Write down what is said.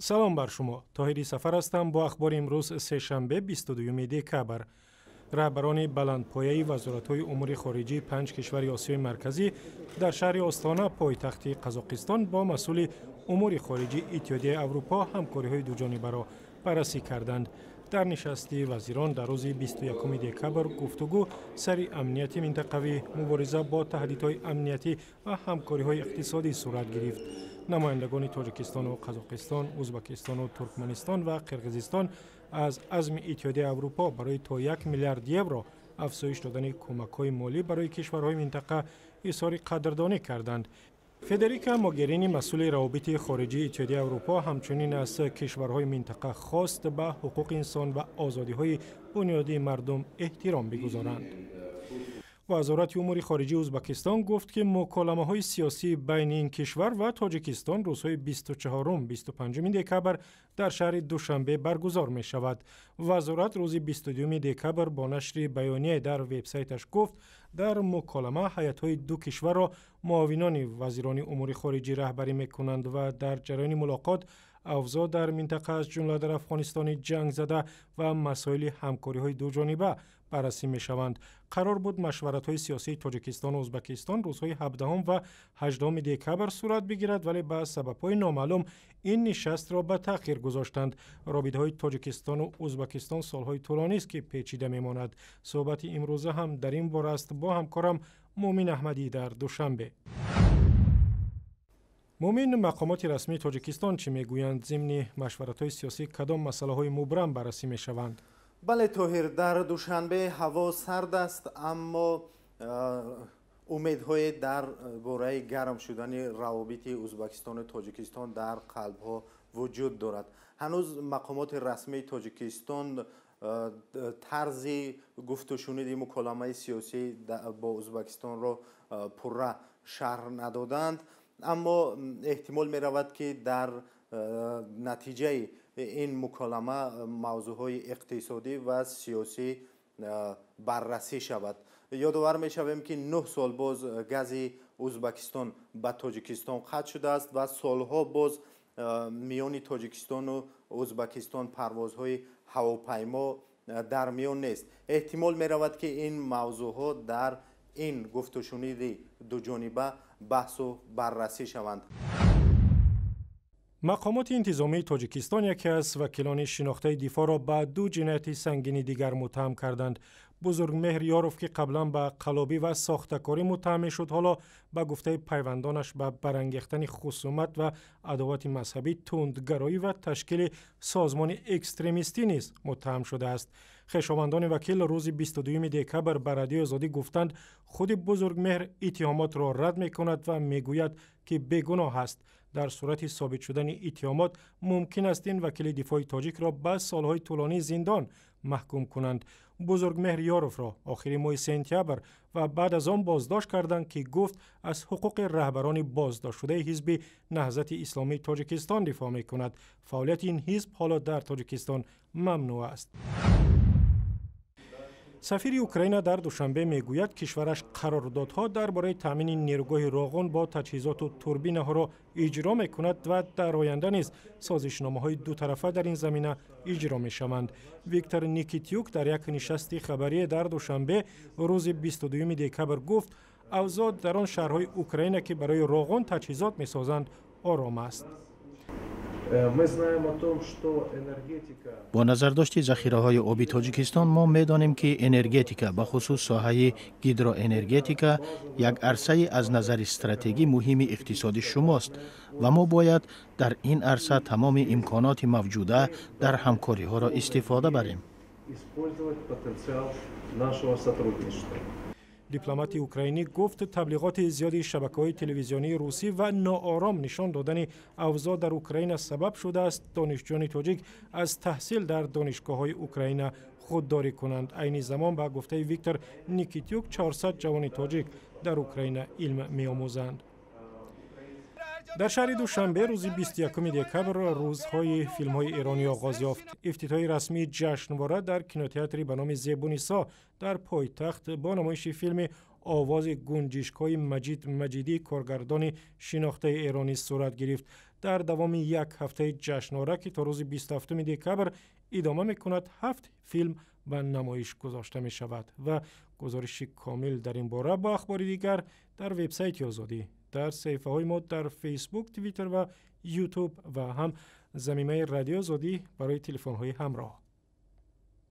سلام بر شما. طاهری سفر هستم با اخبار امروز سه‌شنبه 22 دکبر. رهبران بلندپایه وزارت‌های امور خارجه 5 کشور آسیای مرکزی در شهر آستانه پایتخت قزاقستان با مسئول امور خارجه اتحادیه اروپا همکاری‌های دوجانبه را بررسی کردند. در نشست وزیران در روز 21 دکبر گفتگو سر امنیت منطقوی، مبارزه با تهدیدهای امنیتی و همکاری‌های اقتصادی صورت گرفت. نمایندگان تاجیکستان و قزاقستان، ازبکستان و ترکمنستان و قرقیزستان از عزم اتحادیه اروپا برای تا 1 میلیارد یورو افزایش دادن کمک‌های مالی برای کشورهای منطقه اظهار قدردانی کردند. فدریکا موگرینی مسئول روابط خارجی اتحادیه اروپا همچنین از کشورهای منطقه خواست به حقوق انسان و آزادی‌های بنیادی مردم احترام بگذارند. وزارت امور خارجه ازبکستان گفت که مکالمه‌های سیاسی بین این کشور و تاجیکستان روزهای 24-25 دکبر در شهر دوشنبه برگزار می شود. وزارت روز 22 دکبر با نشر بیانیه در وبسایتش گفت در مکالمه هیئت‌های دو کشور را معاونان وزیران امور خارجه رهبری می‌کنند و در جریان ملاقات اوضاع در منطقه از جمله در افغانستان جنگ زده و مسائل همکاری‌های دوجانبه بررسی می‌شوند. قرار بود مشورت‌های سیاسی تاجیکستان و ازبکستان روزهای 17 و 18 دکبر صورت بگیرد، ولی به سبب‌های نامعلوم این نشست را به تأخیر گذاشتند. رابطه‌های تاجیکستان و ازبکستان سال‌های طولانی است که پیچیده می‌ماند. صحبت امروزه هم در این باره است با همکارم مومن احمدی در دوشنبه. مومن، مقامات رسمی تاجیکستان چه میگویند؟ ضمن مشورت‌های سیاسی کدام مسائل مبرم بررسی میشوند؟ بله طاهر، در دوشنبه هوا سرد است، اما امیدهای در باره گرم شدن روابط ازبکستان و تاجیکستان در قلب‌ها وجود دارد. هنوز مقامات رسمی تاجیکستان طرز گفت و شنود مکالمه سیاسی با ازبکستان را پررا شرح ندادند، اما احتمال می رود که در نتیجه این مکالمه موضوعهای اقتصادی و سیاسی بررسی شود. یادآور می شویم که 9 سال باز گاز ازبکستان به تاجیکستان قطع شده است و سالها باز میان تاجیکستان و ازبکستان پروازهای هواپیما در میان نیست. احتمال می رود که این موضوعها در این گفت و شنود دو جانبه بحث و بررسی شوند. مقامات انتظامی تاجیکستان یکی از وکیلان شناخته دفاع را به 2 جنایت سنگین دیگر متهم کردند. بزرگمهر یاروف که قبلا به قلابی و ساختکاری متهم شد، حالا به گفته پیوندانش به برانگیختن خصومت و عداوت مذهبی، تندگرایی و تشکیل سازمان اکستریمیستی نیز متهم شده است. خویشاوندان وکیل روز 22 دکبر به رادیو آزادی گفتند خود بزرگمهر اتهامات را رد می‌کند و میگوید که بیگناه است. در صورت ثابت شدن اتهامات ممکن است این وکیل دفاع تاجیک را به سالهای طولانی زندان محکوم کنند. بزرگمهر یاروف را آخر ماه سپتامبر و بعد از آن بازداشت کردند که گفت از حقوق رهبران بازداشت شده حزب نهضت اسلامی تاجیکستان دفاع می‌کند. فعالیت این حزب حالا در تاجیکستان ممنوع است. سفیر اوکراین در دوشنبه میگوید کشورش قراردادها درباره تامین نیروگاه راغون با تجهیزات و توربین‌ها را اجرا می‌کند و در آینده نیز سازشنامه‌های دو طرفه در این زمینه اجرا می‌شوند. ویکتور نیکیتیوک در یک نشست خبری در دوشنبه روز 22 دکبر گفت اوضاع در آن شهرهای اوکراین که برای راغون تجهیزات می‌سازند آرام است. با نظرداشت ذخیره‌های آبی تاجیکستان ما می‌دانیم که انرژتیکا به خصوص ساحه هیدروانرژتیکا یک عرصه از نظر استراتژی مهم اقتصادی شماست و ما باید در این عرصه تمام امکانات موجوده در همکاری‌ها را استفاده بریم. دیپلمات اوکراینی گفت تبلیغات زیادی شبکه‌های تلویزیونی روسی و ناآرام نشان دادن اوضاع در اوکراین سبب شده است دانشجویان تاجیک از تحصیل در دانشگاه‌های اوکراین خودداری کنند. عین زمان به گفته ویکتور نیکیتیوک 400 جوان تاجیک در اوکراین علم می‌آموزند. در شهر دوشنبه روز 21 دکبر روزهای فیلم‌های ایرانی آغاز یافت. افتتاح رسمی جشنواره در کینوتئاتری به نام زیبونیسا در پایتخت با نمایش فیلم آواز گنجشک‌های مجید مجیدی کارگردان شناخته ایرانی صورت گرفت. در دوام یک هفته جشنواره که تا روز 27 دکبر ادامه می‌کند 7 فیلم و نمایش گذاشته می شود و گزارش کامل در این باره با اخبار دیگر در وبسایت آزادی، در صفحه های ما در فیسبوک، توییتر و یوتیوب و هم زمینه رادیو آزادی برای تلفن های همراه.